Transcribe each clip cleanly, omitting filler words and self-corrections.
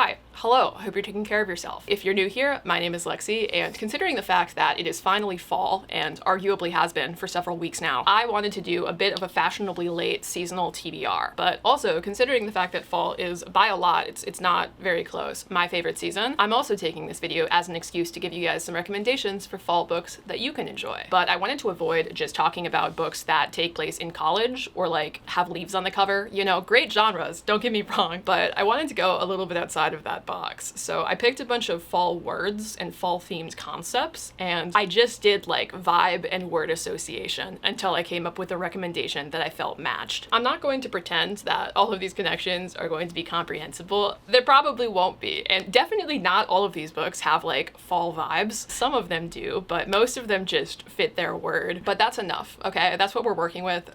Hi, hello, hope you're taking care of yourself. If you're new here, my name is Lexi, and considering the fact that it is finally fall, and arguably has been for several weeks now, I wanted to do a bit of a fashionably late seasonal TBR. But also, considering the fact that fall is, by a lot, it's not very close, my favorite season, I'm also taking this video as an excuse to give you guys some recommendations for fall books that you can enjoy. But I wanted to avoid just talking about books that take place in college, or like have leaves on the cover. You know, great genres, don't get me wrong, but I wanted to go a little bit outside of that box. So I picked a bunch of fall words and fall themed concepts, and I just did like vibe and word association until I came up with a recommendation that I felt matched. I'm not going to pretend that all of these connections are going to be comprehensible. There probably won't be, and definitely not all of these books have like fall vibes. Some of them do, but most of them just fit their word. But that's enough, okay? That's what we're working with.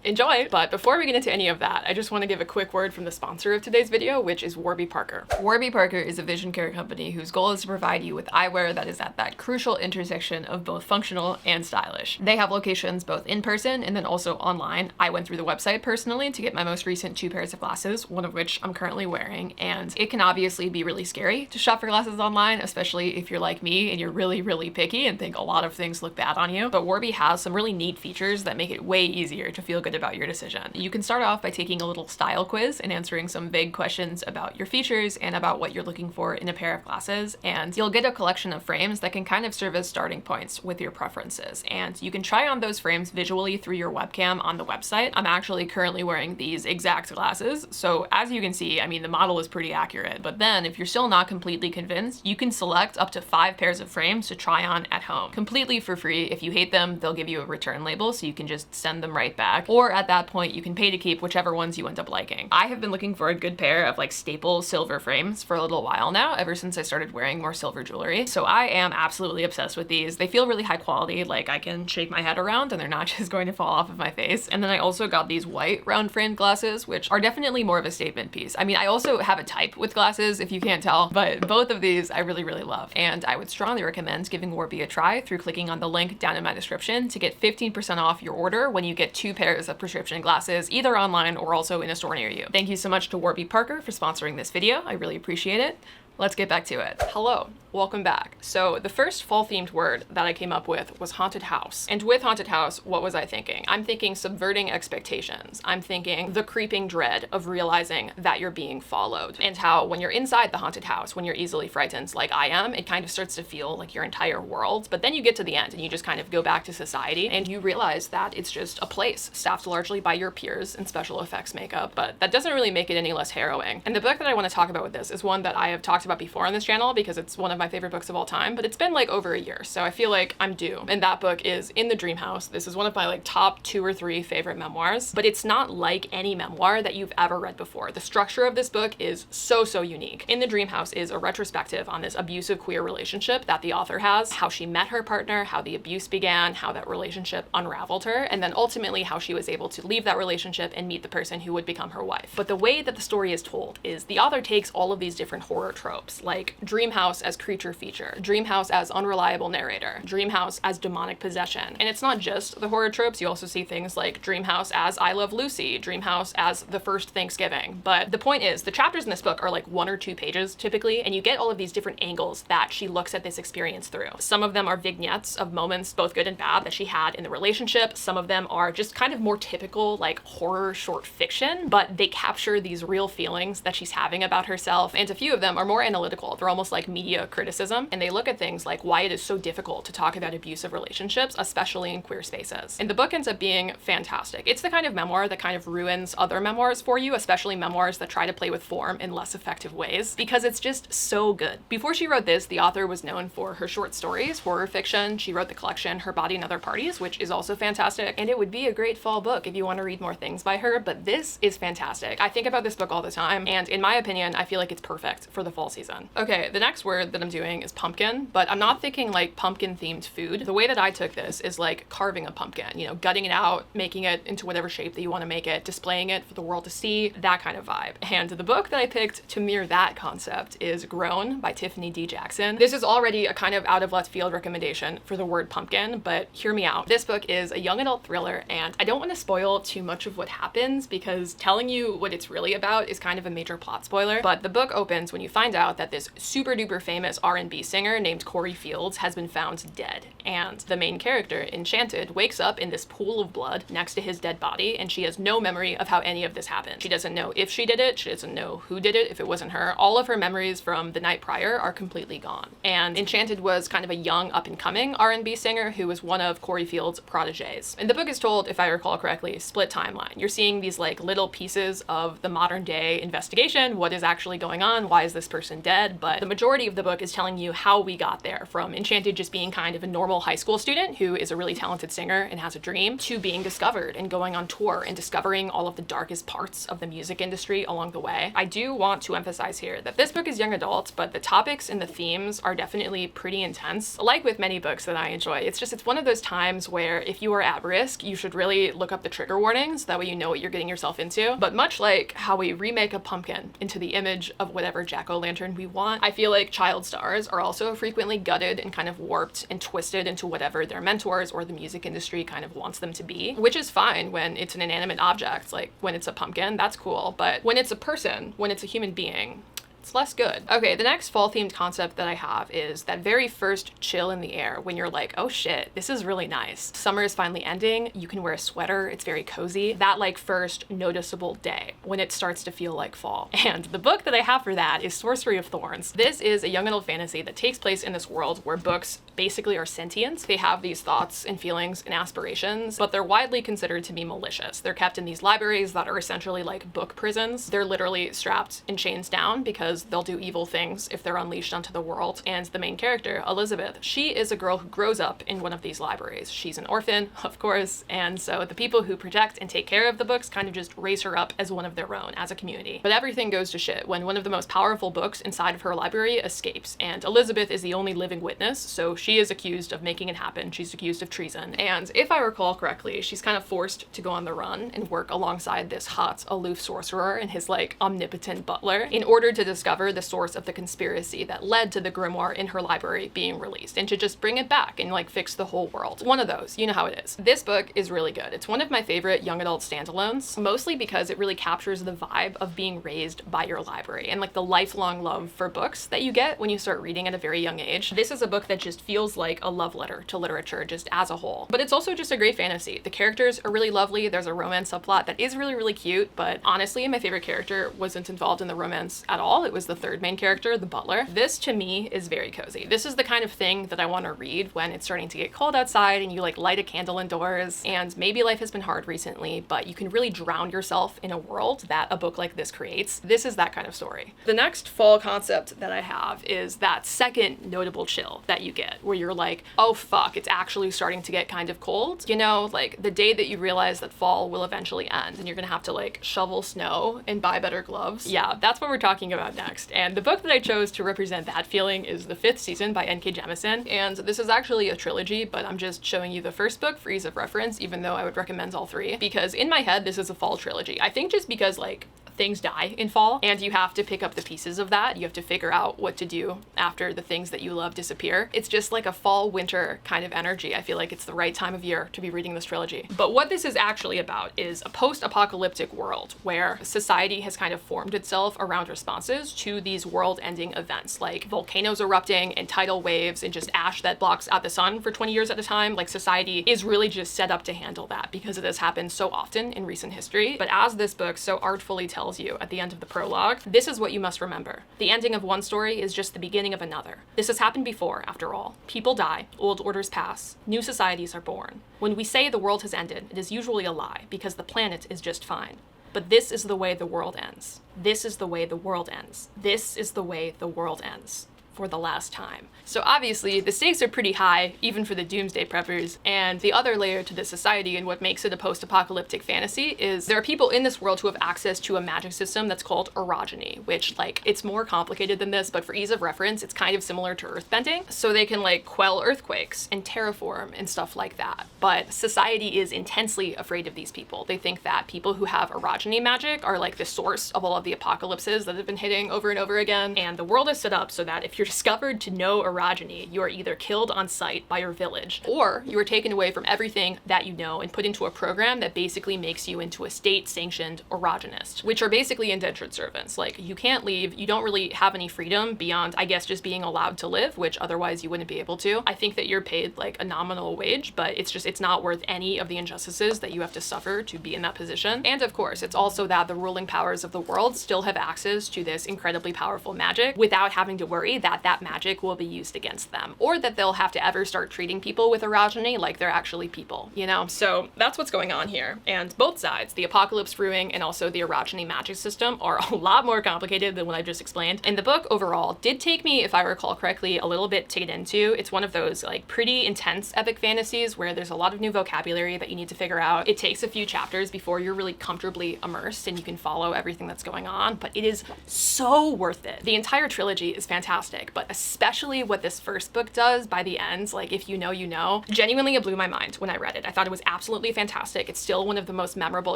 Enjoy! But before we get into any of that, I just want to give a quick word from the sponsor of today's video, which is Warby Parker. Warby Parker is a vision care company whose goal is to provide you with eyewear that is at that crucial intersection of both functional and stylish. They have locations both in person and then also online. I went through the website personally to get my most recent 2 pairs of glasses, one of which I'm currently wearing, and it can obviously be really scary to shop for glasses online, especially if you're like me and you're really picky and think a lot of things look bad on you. But Warby has some really neat features that make it way easier to feel good about your decision. You can start off by taking a little style quiz and answering some vague questions about your features and about what you're looking for in a pair of glasses, and you'll get a collection of frames that can kind of serve as starting points with your preferences, and you can try on those frames visually through your webcam on the website. I'm actually currently wearing these exact glasses, so as you can see, I mean, the model is pretty accurate, but then if you're still not completely convinced, you can select up to 5 pairs of frames to try on at home, completely for free. If you hate them, they'll give you a return label so you can just send them right back, or at that point you can pay to keep whichever ones you end up liking. I have been looking for a good pair of like staple silver frames for a little while now, ever since I started wearing more silver jewelry, so I am absolutely obsessed with these. They feel really high quality, like I can shake my head around and they're not just going to fall off of my face. And then I also got these white round framed glasses, which are definitely more of a statement piece. I mean, I also have a type with glasses, if you can't tell, but both of these I really love, and I would strongly recommend giving Warby a try through clicking on the link down in my description to get 15% off your order when you get 2 pairs of prescription glasses, either online or also in a store near you. Thank you so much to Warby Parker for sponsoring this video. I really appreciate it. Let's get back to it. Hello, welcome back. So the first fall themed word that I came up with was haunted house. And with haunted house, what was I thinking? I'm thinking subverting expectations. I'm thinking the creeping dread of realizing that you're being followed, and how when you're inside the haunted house, when you're easily frightened like I am, it kind of starts to feel like your entire world. But then you get to the end and you just kind of go back to society and you realize that it's just a place staffed largely by your peers in special effects makeup, but that doesn't really make it any less harrowing. And the book that I want to talk about with this is one that I have talked about before on this channel because it's one of my favorite books of all time, but it's been like over a year, so I feel like I'm due. And that book is In the Dream House. This is one of my like top 2 or 3 favorite memoirs, but it's not like any memoir that you've ever read before. The structure of this book is so unique. In the Dream House is a retrospective on this abusive queer relationship that the author has, how she met her partner, how the abuse began, how that relationship unraveled her, and then ultimately how she was able to leave that relationship and meet the person who would become her wife. But the way that the story is told is the author takes all of these different horror tropes, like dream house as creature feature, dream house as unreliable narrator, dream house as demonic possession. And it's not just the horror tropes, you also see things like dream house as I Love Lucy, dream house as the first Thanksgiving. But the point is, the chapters in this book are like 1 or 2 pages typically, and you get all of these different angles that she looks at this experience through. Some of them are vignettes of moments, both good and bad, that she had in the relationship. Some of them are just kind of more typical like horror short fiction, but they capture these real feelings that she's having about herself. And a few of them are more analytical. They're almost like media criticism, and they look at things like why it is so difficult to talk about abusive relationships, especially in queer spaces. And the book ends up being fantastic. It's the kind of memoir that kind of ruins other memoirs for you, especially memoirs that try to play with form in less effective ways, because it's just so good. Before she wrote this, the author was known for her short stories, horror fiction. She wrote the collection Her Body and Other Parties, which is also fantastic, and it would be a great fall book if you want to read more things by her, but this is fantastic. I think about this book all the time, and in my opinion, I feel like it's perfect for the fall season. Okay, the next word that I'm doing is pumpkin, but I'm not thinking like pumpkin themed food. The way that I took this is like carving a pumpkin, you know, gutting it out, making it into whatever shape that you want to make it, displaying it for the world to see, that kind of vibe. And the book that I picked to mirror that concept is Grown by Tiffany D. Jackson. This is already a kind of out of left field recommendation for the word pumpkin, but hear me out. This book is a young adult thriller, and I don't want to spoil too much of what happens because telling you what it's really about is kind of a major plot spoiler. But the book opens when you find out that this super duper famous R&B singer named Corey Fields has been found dead. And the main character, Enchanted, wakes up in this pool of blood next to his dead body, and she has no memory of how any of this happened. She doesn't know if she did it, she doesn't know who did it, if it wasn't her. All of her memories from the night prior are completely gone. And Enchanted was kind of a young up-and-coming R&B singer who was one of Corey Fields' proteges. And the book is told, if I recall correctly, split timeline. You're seeing these like little pieces of the modern day investigation, what is actually going on, why is this person dead, but the majority of the book is telling you how we got there, from Enchanted just being kind of a normal high school student who is a really talented singer and has a dream, to being discovered and going on tour and discovering all of the darkest parts of the music industry along the way. I do want to emphasize here that this book is young adult, but the topics and the themes are definitely pretty intense. Like with many books that I enjoy, it's one of those times where if you are at risk, you should really look up the trigger warnings, that way you know what you're getting yourself into. But much like how we remake a pumpkin into the image of whatever jack-o'-lantern we want, I feel like child stars are also frequently gutted and kind of warped and twisted into whatever their mentors or the music industry kind of wants them to be, which is fine when it's an inanimate object. Like when it's a pumpkin, that's cool, but when it's a person, when it's a human being, it's less good. Okay, the next fall themed concept that I have is that very first chill in the air when you're like, oh shit, this is really nice. Summer is finally ending, you can wear a sweater, it's very cozy. That like first noticeable day when it starts to feel like fall. And the book that I have for that is Sorcery of Thorns. This is a young adult fantasy that takes place in this world where books basically are sentient. They have these thoughts and feelings and aspirations, but they're widely considered to be malicious. They're kept in these libraries that are essentially like book prisons. They're literally strapped in chains down because they'll do evil things if they're unleashed onto the world. And the main character, Elizabeth, she is a girl who grows up in one of these libraries. She's an orphan, of course, and so the people who protect and take care of the books kind of just raise her up as one of their own, as a community. But everything goes to shit when one of the most powerful books inside of her library escapes, and Elizabeth is the only living witness, so she is accused of making it happen. She's accused of treason. And if I recall correctly, she's kind of forced to go on the run and work alongside this hot, aloof sorcerer and his like omnipotent butler in order to discover the source of the conspiracy that led to the grimoire in her library being released, and to just bring it back and like fix the whole world. One of those, you know how it is. This book is really good. It's one of my favorite young adult standalones, mostly because it really captures the vibe of being raised by your library and like the lifelong love for books that you get when you start reading at a very young age. This is a book that just feels like a love letter to literature just as a whole, but it's also just a great fantasy. The characters are really lovely. There's a romance subplot that is really, really cute, but honestly, my favorite character wasn't involved in the romance at all. It was the third main character, the butler. This to me is very cozy. This is the kind of thing that I want to read when it's starting to get cold outside and you like light a candle indoors, and maybe life has been hard recently, but you can really drown yourself in a world that a book like this creates. This is that kind of story. The next fall concept that I have is that second notable chill that you get where you're like, oh fuck, it's actually starting to get kind of cold. You know, like the day that you realize that fall will eventually end and you're gonna have to like shovel snow and buy better gloves. Yeah, that's what we're talking about next. And the book that I chose to represent that feeling is The Fifth Season by N.K. Jemisin. And this is actually a trilogy, but I'm just showing you the first book for ease of reference, even though I would recommend all three, because in my head, this is a fall trilogy. I think just because like things die in fall and you have to pick up the pieces of that. You have to figure out what to do after the things that you love disappear. It's just like a fall winter kind of energy. I feel like it's the right time of year to be reading this trilogy. But what this is actually about is a post-apocalyptic world where society has kind of formed itself around responses to these world-ending events like volcanoes erupting and tidal waves and just ash that blocks out the sun for 20 years at a time. Like society is really just set up to handle that because it has happened so often in recent history. But as this book so artfully tells you at the end of the prologue, this is what you must remember. The ending of one story is just the beginning of another. This has happened before, after all. People die, old orders pass, new societies are born. When we say the world has ended, it is usually a lie, because the planet is just fine. But this is the way the world ends. This is the way the world ends. This is the way the world ends. for the last time. So obviously the stakes are pretty high, even for the doomsday preppers. And the other layer to this society and what makes it a post-apocalyptic fantasy is there are people in this world who have access to a magic system that's called orogeny, which like it's more complicated than this, but for ease of reference, it's kind of similar to earthbending. So they can like quell earthquakes and terraform and stuff like that. But society is intensely afraid of these people. They think that people who have orogeny magic are like the source of all of the apocalypses that have been hitting over and over again. And the world is set up so that if you're discovered to know orogeny, you are either killed on sight by your village, or you are taken away from everything that you know and put into a program that basically makes you into a state-sanctioned orogenist, which are basically indentured servants. Like, you can't leave, you don't really have any freedom beyond, I guess, just being allowed to live, which otherwise you wouldn't be able to. I think that you're paid like a nominal wage, but it's not worth any of the injustices that you have to suffer to be in that position. And of course, it's also that the ruling powers of the world still have access to this incredibly powerful magic without having to worry that that magic will be used against them, or that they'll have to ever start treating people with orogeny like they're actually people, you know? So that's what's going on here. And both sides, the apocalypse brewing and also the orogeny magic system, are a lot more complicated than what I just explained. And the book overall did take me, if I recall correctly, a little bit to get into. It's one of those like pretty intense epic fantasies where there's a lot of new vocabulary that you need to figure out. It takes a few chapters before you're really comfortably immersed and you can follow everything that's going on, but it is so worth it. The entire trilogy is fantastic, but especially what this first book does by the end, like if you know, you know, genuinely it blew my mind when I read it. I thought it was absolutely fantastic. It's still one of the most memorable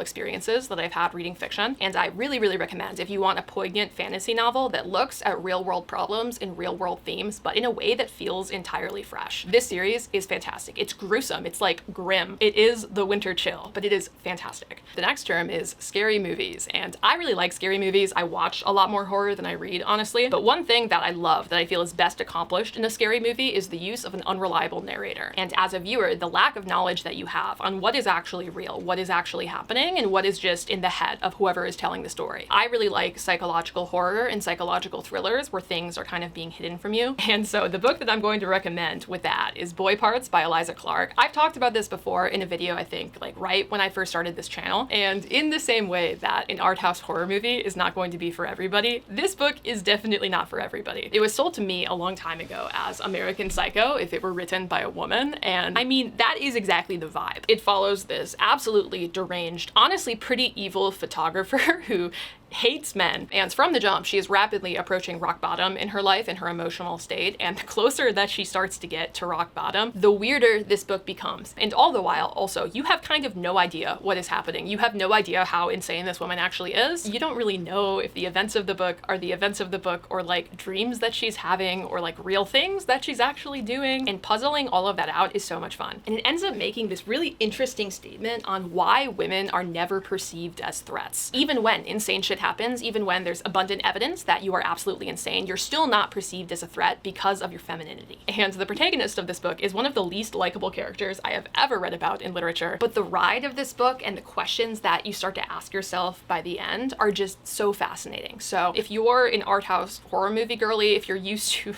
experiences that I've had reading fiction, and I really, really recommend if you want a poignant fantasy novel that looks at real world problems and real world themes, but in a way that feels entirely fresh. This series is fantastic. It's gruesome. It's like grim. It is the winter chill, but it is fantastic. The next term is scary movies, and I really like scary movies. I watch a lot more horror than I read, honestly, but one thing that I love that I feel is best accomplished in a scary movie is the use of an unreliable narrator. And as a viewer, the lack of knowledge that you have on what is actually real, what is actually happening, and what is just in the head of whoever is telling the story. I really like psychological horror and psychological thrillers where things are kind of being hidden from you. And so the book that I'm going to recommend with that is Boy Parts by Eliza Clark. I've talked about this before in a video, I think, like right when I first started this channel. And in the same way that an art house horror movie is not going to be for everybody, this book is definitely not for everybody. It was sold to me a long time ago as American Psycho if it were written by a woman, and I mean, that is exactly the vibe. It follows this absolutely deranged, honestly pretty evil photographer who hates men, and from the jump she is rapidly approaching rock bottom in her life and her emotional state, and the closer that she starts to get to rock bottom, the weirder this book becomes. And all the while also, you have kind of no idea what is happening. You have no idea how insane this woman actually is. You don't really know if the events of the book are the events of the book or like dreams that she's having or like real things that she's actually doing, and puzzling all of that out is so much fun. And it ends up making this really interesting statement on why women are never perceived as threats. Even when insane shit happens, even when there's abundant evidence that you are absolutely insane, you're still not perceived as a threat because of your femininity. And the protagonist of this book is one of the least likable characters I have ever read about in literature, but the ride of this book and the questions that you start to ask yourself by the end are just so fascinating. So if you're an art house horror movie girly, if you're used to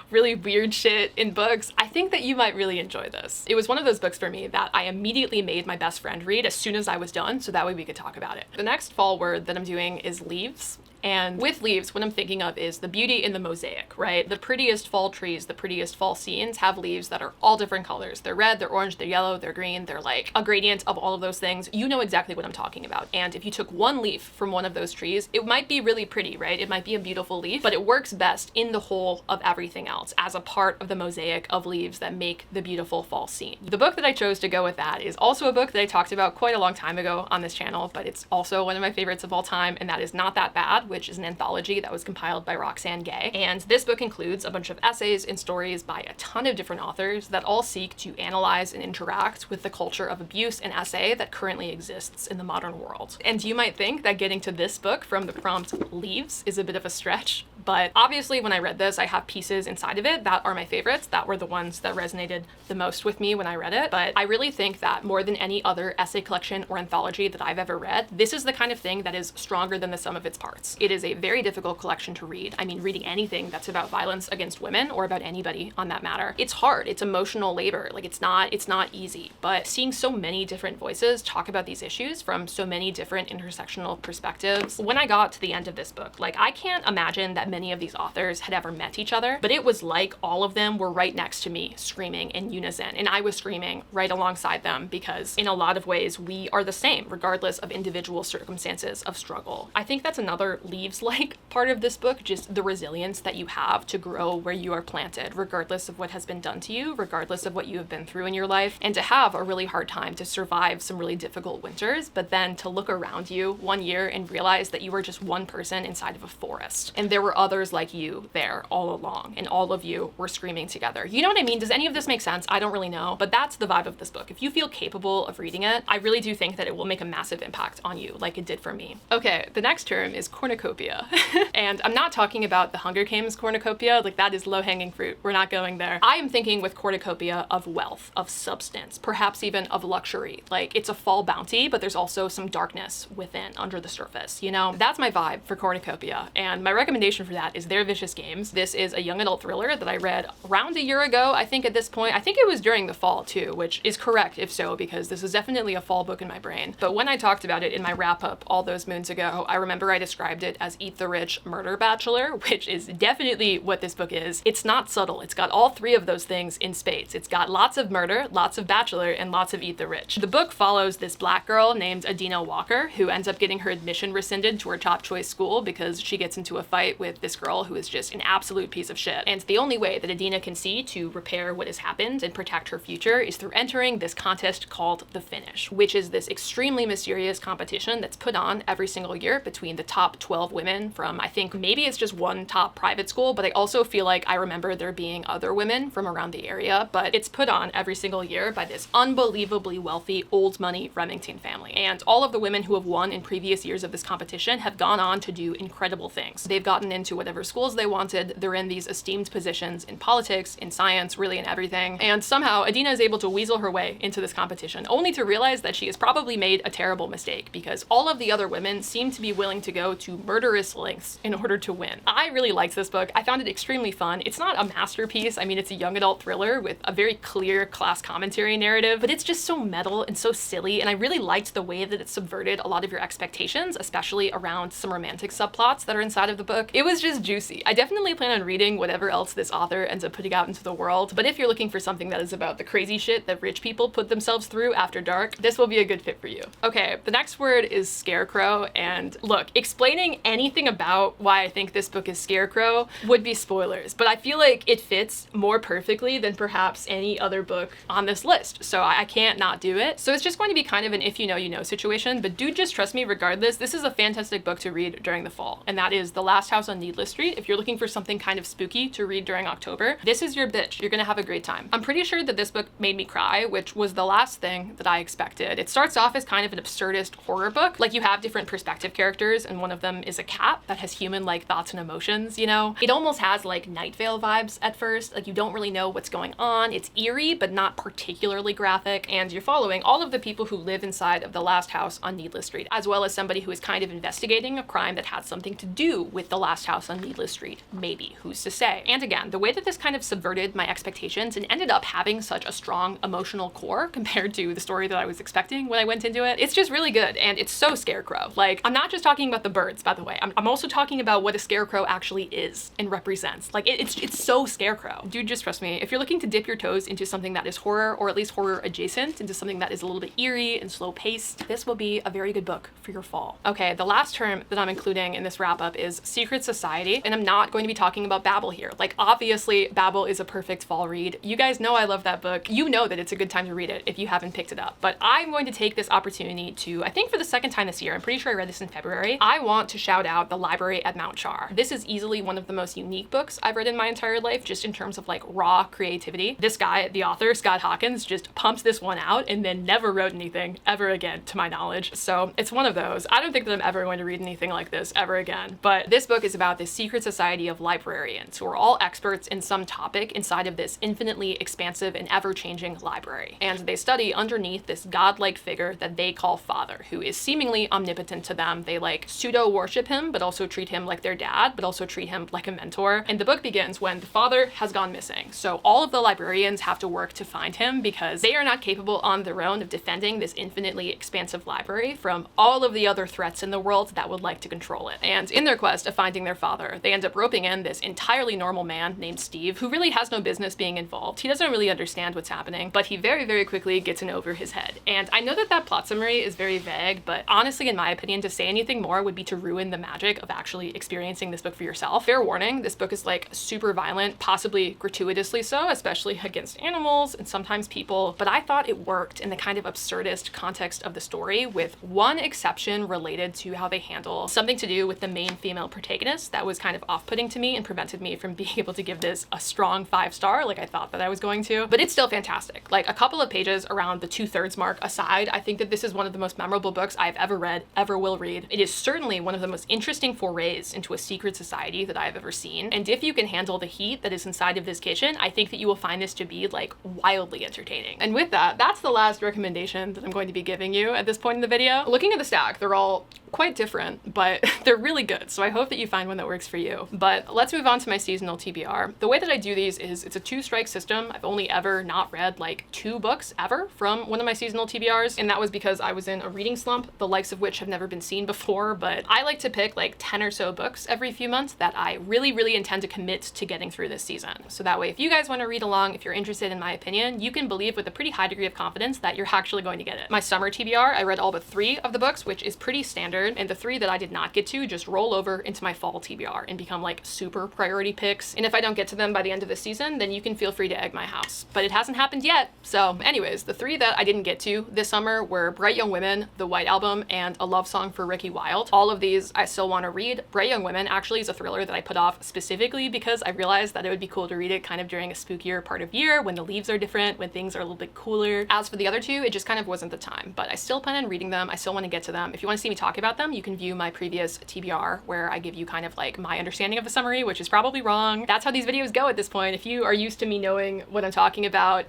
really weird shit in books, I think that you might really enjoy this. It was one of those books for me that I immediately made my best friend read as soon as I was done, so that way we could talk about it. The next fall word that I'm doing is leaves. And with leaves, what I'm thinking of is the beauty in the mosaic, right? The prettiest fall trees, the prettiest fall scenes have leaves that are all different colors. They're red, they're orange, they're yellow, they're green, they're like a gradient of all of those things. You know exactly what I'm talking about. And if you took one leaf from one of those trees, it might be really pretty, right? It might be a beautiful leaf, but it works best in the whole of everything else as a part of the mosaic of leaves that make the beautiful fall scene. The book that I chose to go with that is also a book that I talked about quite a long time ago on this channel, but it's also one of my favorites of all time, and that is Not That Bad, which is an anthology that was compiled by Roxane Gay. And this book includes a bunch of essays and stories by a ton of different authors that all seek to analyze and interact with the culture of abuse and essay that currently exists in the modern world. And you might think that getting to this book from the prompt leaves is a bit of a stretch, but obviously when I read this, I have pieces inside of it that are my favorites, that were the ones that resonated the most with me when I read it. But I really think that more than any other essay collection or anthology that I've ever read, this is the kind of thing that is stronger than the sum of its parts. It is a very difficult collection to read. I mean, reading anything that's about violence against women or about anybody on that matter, it's hard. It's emotional labor. Like it's not easy, but seeing so many different voices talk about these issues from so many different intersectional perspectives. When I got to the end of this book, like I can't imagine that many of these authors had ever met each other, but it was like all of them were right next to me screaming in unison, and I was screaming right alongside them because in a lot of ways we are the same regardless of individual circumstances of struggle. I think that's another Leaves-like part of this book, just the resilience that you have to grow where you are planted regardless of what has been done to you, regardless of what you have been through in your life, and to have a really hard time to survive some really difficult winters, but then to look around you one year and realize that you were just one person inside of a forest and there were others like you there all along and all of you were screaming together. You know what I mean? Does any of this make sense? I don't really know, but that's the vibe of this book. If you feel capable of reading it, I really do think that it will make a massive impact on you like it did for me. Okay, the next term is cornucopia. And I'm not talking about the Hunger Games cornucopia, like that is low-hanging fruit. We're not going there. I am thinking with cornucopia of wealth, of substance, perhaps even of luxury. Like it's a fall bounty, but there's also some darkness within, under the surface, you know? That's my vibe for cornucopia, and my recommendation for that is Their Vicious Games. This is a young adult thriller that I read around a year ago, I think at this point. I think it was during the fall too, which is correct if so, because this is definitely a fall book in my brain. But when I talked about it in my wrap-up all those moons ago, I remember I described it as Eat the Rich, Murder Bachelor, which is definitely what this book is. It's not subtle. It's got all three of those things in spades. It's got lots of murder, lots of bachelor, and lots of Eat the Rich. The book follows this black girl named Adina Walker, who ends up getting her admission rescinded to her top choice school because she gets into a fight with this girl who is just an absolute piece of shit. And the only way that Adina can see to repair what has happened and protect her future is through entering this contest called The Finish, which is this extremely mysterious competition that's put on every single year between the top 12 women from, I think maybe it's just one top private school, but I also feel like I remember there being other women from around the area, but it's put on every single year by this unbelievably wealthy old money Remington family. And all of the women who have won in previous years of this competition have gone on to do incredible things. They've gotten into whatever schools they wanted. They're in these esteemed positions in politics, in science, really in everything. And somehow Adina is able to weasel her way into this competition, only to realize that she has probably made a terrible mistake because all of the other women seem to be willing to go to murderous lengths in order to win. I really liked this book. I found it extremely fun. It's not a masterpiece. I mean, it's a young adult thriller with a very clear class commentary narrative, but it's just so metal and so silly, and I really liked the way that it subverted a lot of your expectations, especially around some romantic subplots that are inside of the book. It was just juicy. I definitely plan on reading whatever else this author ends up putting out into the world, but if you're looking for something that is about the crazy shit that rich people put themselves through after dark, this will be a good fit for you. Okay, the next word is scarecrow, and look, explaining anything about why I think this book is scarecrow would be spoilers, but I feel like it fits more perfectly than perhaps any other book on this list, so I can't not do it. So it's just going to be kind of an if you know, you know situation, but dude, just trust me regardless. This is a fantastic book to read during the fall, and that is The Last House on Needless Street. If you're looking for something kind of spooky to read during October, this is your bitch. You're gonna have a great time. I'm pretty sure that this book made me cry, which was the last thing that I expected. It starts off as kind of an absurdist horror book. Like you have different perspective characters, and one of them is a cat that has human-like thoughts and emotions, you know? It almost has like Night Vale vibes at first. Like you don't really know what's going on. It's eerie, but not particularly graphic, and you're following all of the people who live inside of the last house on Needless Street, as well as somebody who is kind of investigating a crime that has something to do with the last house on Needless Street. Maybe, who's to say? And again, the way that this kind of subverted my expectations and ended up having such a strong emotional core compared to the story that I was expecting when I went into it, it's just really good, and it's so scarecrow. Like, I'm not just talking about the birds, by the way. I'm also talking about what a scarecrow actually is and represents. Like, it's so scarecrow. Dude, just trust me. If you're looking to dip your toes into something that is horror, or at least horror adjacent, into something that is a little bit eerie and slow paced, this will be a very good book for your fall. Okay, the last term that I'm including in this wrap up is Secret Society, and I'm not going to be talking about Babel here. Like, obviously Babel is a perfect fall read. You guys know I love that book. You know that it's a good time to read it if you haven't picked it up, but I'm going to take this opportunity to, I think for the second time this year, I'm pretty sure I read this in February, I want to shout out The Library at Mount Char. This is easily one of the most unique books I've read in my entire life, just in terms of like raw creativity. This guy, the author, Scott Hawkins, just pumps this one out and then never wrote anything ever again, to my knowledge. So it's one of those. I don't think that I'm ever going to read anything like this ever again, but this book is about this secret society of librarians who are all experts in some topic inside of this infinitely expansive and ever-changing library. And they study underneath this godlike figure that they call Father, who is seemingly omnipotent to them. They like pseudo worship him, but also treat him like their dad, but also treat him like a mentor. And the book begins when the father has gone missing. So all of the librarians have to work to find him because they are not capable on their own of defending this infinitely expansive library from all of the other threats in the world that would like to control it. And in their quest of finding their father, they end up roping in this entirely normal man named Steve, who really has no business being involved. He doesn't really understand what's happening, but he very, very quickly gets in over his head. And I know that that plot summary is very vague, but honestly, in my opinion, to say anything more would be to ruin the magic of actually experiencing this book for yourself. Fair warning, this book is like super violent, possibly gratuitously so, especially against animals and sometimes people, but I thought it worked in the kind of absurdist context of the story, with one exception related to how they handle something to do with the main female protagonist that was kind of off-putting to me and prevented me from being able to give this a strong 5-star like I thought that I was going to. But it's still fantastic. Like, a couple of pages around the 2/3 mark aside, I think that this is one of the most memorable books I've ever read, ever will read. It is certainly one of the most interesting forays into a secret society that I've ever seen. And if you can handle the heat that is inside of this kitchen, I think that you will find this to be like wildly entertaining. And with that, that's the last recommendation that I'm going to be giving you at this point in the video. Looking at the stack, they're all quite different, but they're really good. So I hope that you find one that works for you. But let's move on to my seasonal TBR. The way that I do these is it's a 2-strike system. I've only ever not read like 2 books ever from one of my seasonal TBRs. And that was because I was in a reading slump, the likes of which have never been seen before. But I like to pick like 10 or so books every few months that I really, really intend to commit to getting through this season. So that way, if you guys want to read along, if you're interested in my opinion, you can believe with a pretty high degree of confidence that you're actually going to get it. My summer TBR, I read all but 3 of the books, which is pretty standard. And the 3 that I did not get to just roll over into my fall TBR and become like super priority picks. And if I don't get to them by the end of the season, then you can feel free to egg my house. But it hasn't happened yet. So anyways, the 3 that I didn't get to this summer were Bright Young Women, The White Album, and A Love Song for Ricky Wilde. All of these I still want to read. Bright Young Women actually is a thriller that I put off specifically because I realized that it would be cool to read it kind of during a spookier part of year when the leaves are different, when things are a little bit cooler. As for the other 2, it just kind of wasn't the time, but I still plan on reading them. I still want to get to them. If you want to see me talk about them, you can view my previous TBR where I give you kind of like my understanding of the summary, which is probably wrong. That's how these videos go at this point. If you are used to me knowing what I'm talking about,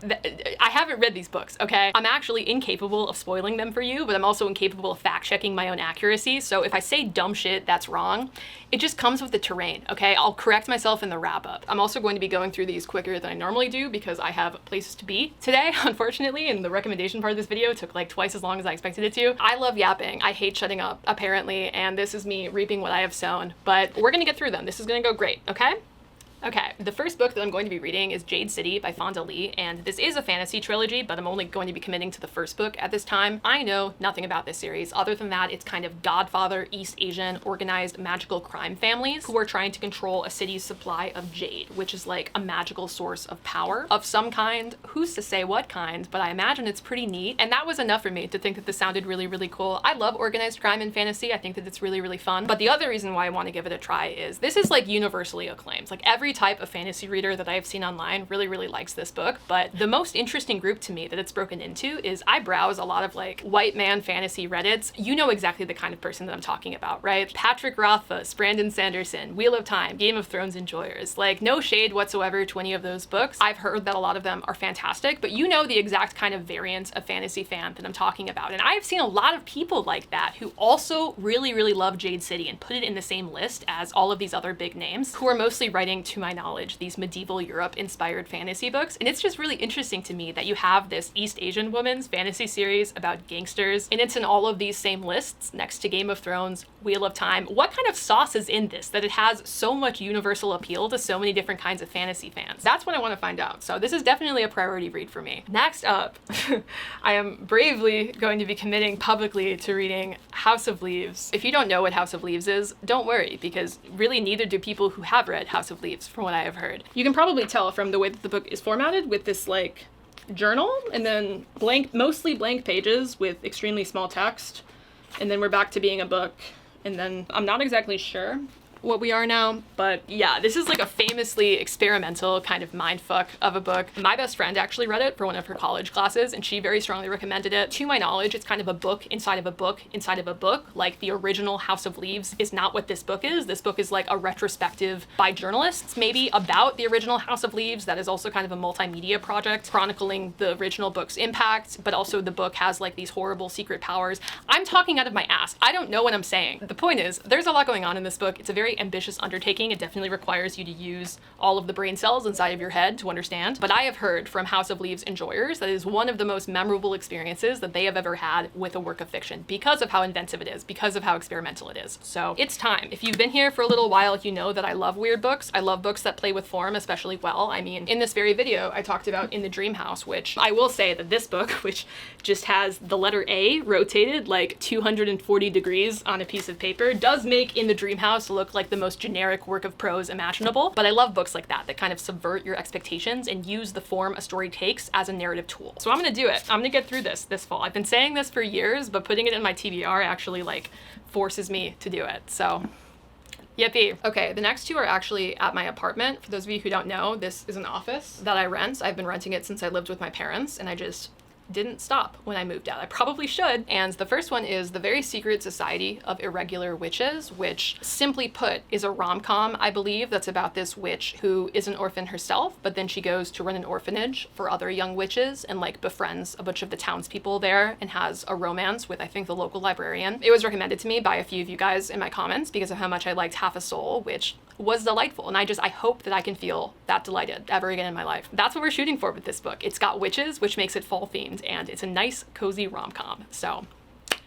I haven't read these books, okay? I'm actually incapable of spoiling them for you, but I'm also incapable of fact-checking my own accuracy. So if I say dumb shit that's wrong, it just comes with the terrain, okay? I'll correct myself in the wrap-up. I'm also going to be going through these quicker than I normally do because I have places to be today, unfortunately, and the recommendation part of this video took like twice as long as I expected it to. I love yapping. I hate shutting up, apparently, and this is me reaping what I have sown, but we're gonna get through them. This is gonna go great, okay? Okay, the first book that I'm going to be reading is Jade City by Fonda Lee, and this is a fantasy trilogy, but I'm only going to be committing to the first book at this time. I know nothing about this series, other than that it's kind of Godfather, East Asian, organized magical crime families who are trying to control a city's supply of jade, which is like a magical source of power of some kind. Who's to say what kind, but I imagine it's pretty neat, and that was enough for me to think that this sounded really, really cool. I love organized crime and fantasy. I think that it's really, really fun, but the other reason why I want to give it a try is this is like universally acclaimed. Like every type of fantasy reader that I have seen online really, really likes this book, but the most interesting group to me that it's broken into is I browse a lot of like white man fantasy Reddits. You know exactly the kind of person that I'm talking about, right? Patrick Rothfuss, Brandon Sanderson, Wheel of Time, Game of Thrones enjoyers. Like, no shade whatsoever to any of those books. I've heard that a lot of them are fantastic, but you know the exact kind of variant of fantasy fan that I'm talking about. And I have seen a lot of people like that who also really, really love Jade City and put it in the same list as all of these other big names who are mostly writing, to my knowledge, these medieval Europe inspired fantasy books. And it's just really interesting to me that you have this East Asian woman's fantasy series about gangsters, and it's in all of these same lists next to Game of Thrones, Wheel of Time. What kind of sauce is in this that it has so much universal appeal to so many different kinds of fantasy fans? That's what I want to find out. So this is definitely a priority read for me. Next up, I am bravely going to be committing publicly to reading House of Leaves. If you don't know what House of Leaves is, don't worry, because really neither do people who have read House of Leaves, from what I have heard. You can probably tell from the way that the book is formatted with this like journal and then mostly blank pages with extremely small text. And then we're back to being a book. And then I'm not exactly sure what we are now. But yeah, this is like a famously experimental kind of mindfuck of a book. My best friend actually read it for one of her college classes, and she very strongly recommended it. To my knowledge, it's kind of a book inside of a book inside of a book. Like the original House of Leaves is not what this book is. This book is like a retrospective by journalists, maybe about the original House of Leaves. That is also kind of a multimedia project chronicling the original book's impact, but also the book has like these horrible secret powers. I'm talking out of my ass. I don't know what I'm saying. The point is, there's a lot going on in this book. It's a very ambitious undertaking. It definitely requires you to use all of the brain cells inside of your head to understand. But I have heard from House of Leaves enjoyers that it is one of the most memorable experiences that they have ever had with a work of fiction because of how inventive it is, because of how experimental it is. So it's time. If you've been here for a little while, you know that I love weird books. I love books that play with form especially well. I mean, in this very video, I talked about In the Dream House, which I will say that this book, which just has the letter A rotated like 240 degrees on a piece of paper, does make In the Dream House look like the most generic work of prose imaginable. But I love books like that kind of subvert your expectations and use the form a story takes as a narrative tool. So I'm gonna do it. I'm gonna get through this fall. I've been saying this for years, but putting it in my TBR actually like forces me to do it. So yippee. Okay, the next two are actually at my apartment. For those of you who don't know, this is an office that I rent. I've been renting it since I lived with my parents, and I just didn't stop when I moved out. I probably should. And the first one is The Very Secret Society of Irregular Witches, which simply put is a rom-com, I believe, that's about this witch who is an orphan herself, but then she goes to run an orphanage for other young witches and like befriends a bunch of the townspeople there and has a romance with, I think, the local librarian. It was recommended to me by a few of you guys in my comments because of how much I liked Half a Soul, which was delightful. And I hope that I can feel that delighted ever again in my life. That's what we're shooting for with this book. It's got witches, which makes it fall themed, and it's a nice, cozy rom-com. So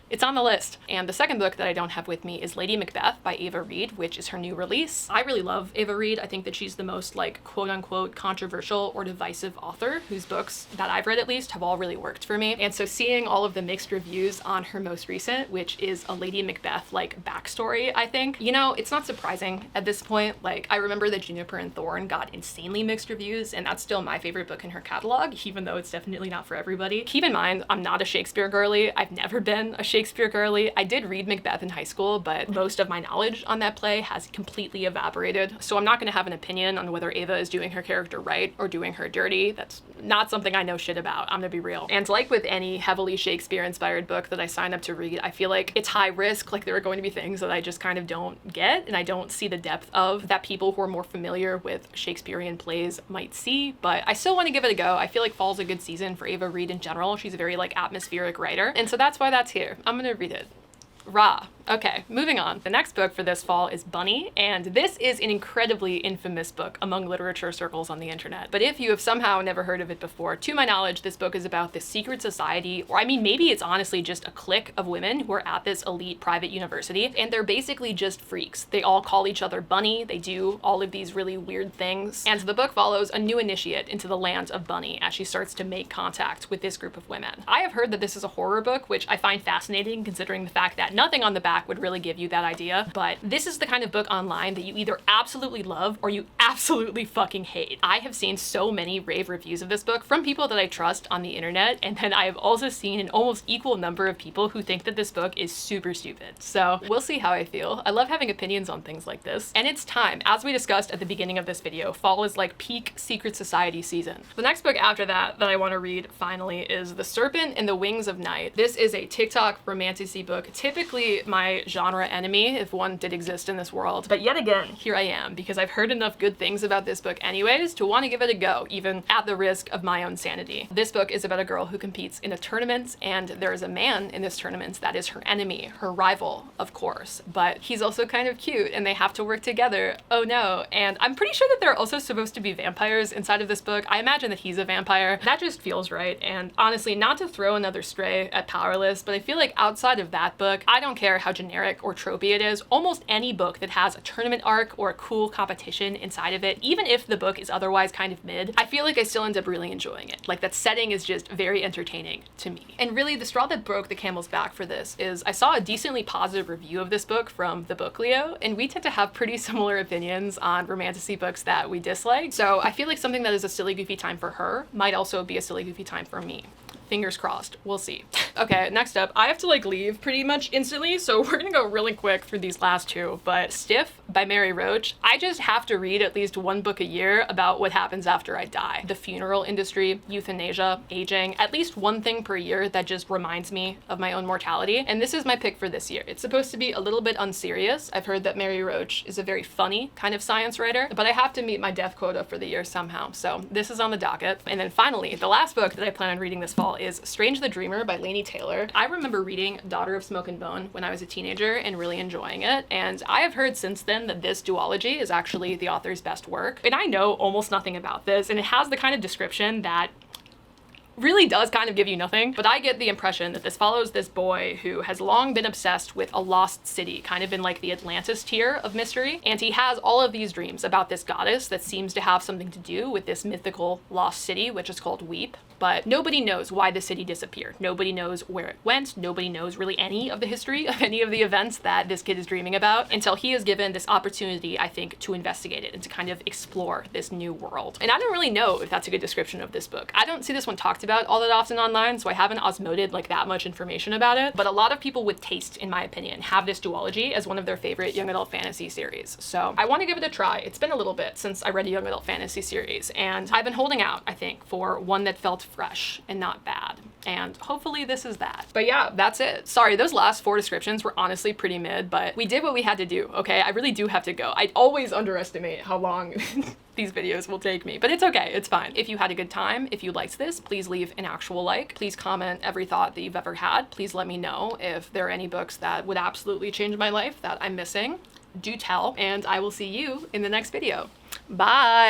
it's on the list. And the second book that I don't have with me is Lady Macbeth by Ava Reid, which is her new release. I really love Ava Reid. I think that she's the most like quote unquote controversial or divisive author whose books that I've read at least have all really worked for me. And so seeing all of the mixed reviews on her most recent, which is a Lady Macbeth like backstory, I think, you know, it's not surprising at this point. Like I remember that Juniper and Thorn got insanely mixed reviews, and that's still my favorite book in her catalog, even though it's definitely not for everybody. Keep in mind, I'm not a Shakespeare girly. I've never been a Shakespeare girly. I did read Macbeth in high school, but most of my knowledge on that play has completely evaporated. So I'm not going to have an opinion on whether Ava is doing her character right or doing her dirty. That's not something I know shit about. I'm gonna be real. And like with any heavily Shakespeare inspired book that I sign up to read, I feel like it's high risk. Like there are going to be things that I just kind of don't get and I don't see the depth of that people who are more familiar with Shakespearean plays might see, but I still want to give it a go. I feel like fall's a good season for Ava Reid in general. She's a very like atmospheric writer, and so that's why that's here. I'm gonna read it. Rah. Okay, moving on. The next book for this fall is Bunny, and this is an incredibly infamous book among literature circles on the internet. But if you have somehow never heard of it before, to my knowledge, this book is about this secret society, or I mean, maybe it's honestly just a clique of women who are at this elite private university, and they're basically just freaks. They all call each other Bunny. They do all of these really weird things. And the book follows a new initiate into the land of Bunny as she starts to make contact with this group of women. I have heard that this is a horror book, which I find fascinating considering the fact that nothing on the back would really give you that idea, but this is the kind of book online that you either absolutely love or you absolutely fucking hate. I have seen so many rave reviews of this book from people that I trust on the internet, and then I have also seen an almost equal number of people who think that this book is super stupid. So we'll see how I feel. I love having opinions on things like this, and it's time. As we discussed at the beginning of this video, fall is like peak secret society season. The next book after that I want to read finally is The Serpent and the Wings of Night. This is a TikTok romantasy book, typically my genre enemy if one did exist in this world. But yet again, here I am because I've heard enough good things about this book anyways to want to give it a go, even at the risk of my own sanity. This book is about a girl who competes in a tournament, and there is a man in this tournament that is her enemy, her rival, of course, but he's also kind of cute and they have to work together. Oh no. And I'm pretty sure that there are also supposed to be vampires inside of this book. I imagine that he's a vampire. That just feels right. And honestly, not to throw another stray at Powerless, but I feel like outside of that book, I don't care how generic or tropey it is, almost any book that has a tournament arc or a cool competition inside of it, even if the book is otherwise kind of mid, I feel like I still end up really enjoying it. Like that setting is just very entertaining to me. And really the straw that broke the camel's back for this is I saw a decently positive review of this book from the Book Leo, and we tend to have pretty similar opinions on romantasy books that we dislike. So I feel like something that is a silly goofy time for her might also be a silly goofy time for me. Fingers crossed, we'll see. Okay, next up, I have to like leave pretty much instantly, so we're gonna go really quick through these last two. But Stiff by Mary Roach. I just have to read at least one book a year about what happens after I die. The funeral industry, euthanasia, aging, at least one thing per year that just reminds me of my own mortality. And this is my pick for this year. It's supposed to be a little bit unserious. I've heard that Mary Roach is a very funny kind of science writer, but I have to meet my death quota for the year somehow. So this is on the docket. And then finally, the last book that I plan on reading this fall is Strange the Dreamer by Laini Taylor. I remember reading Daughter of Smoke and Bone when I was a teenager and really enjoying it. And I have heard since then that this duology is actually the author's best work. And I know almost nothing about this, and it has the kind of description that really does kind of give you nothing, but I get the impression that this follows this boy who has long been obsessed with a lost city, kind of in like the Atlantis tier of mystery, and he has all of these dreams about this goddess that seems to have something to do with this mythical lost city, which is called Weep. But nobody knows why the city disappeared. Nobody knows where it went. Nobody knows really any of the history of any of the events that this kid is dreaming about until he is given this opportunity, I think, to investigate it and to kind of explore this new world. And I don't really know if that's a good description of this book. I don't see this one talked about all that often online, so I haven't osmoted like that much information about it. But a lot of people with taste, in my opinion, have this duology as one of their favorite young adult fantasy series. So I want to give it a try. It's been a little bit since I read a young adult fantasy series, and I've been holding out, I think, for one that felt fresh and not bad. And hopefully this is that. But yeah, that's it. Sorry, those last 4 descriptions were honestly pretty mid, but we did what we had to do, okay? I really do have to go. I always underestimate how long these videos will take me, but it's okay, it's fine. If you had a good time, if you liked this, please leave an actual like. Please comment every thought that you've ever had. Please let me know if there are any books that would absolutely change my life that I'm missing. Do tell, and I will see you in the next video. Bye!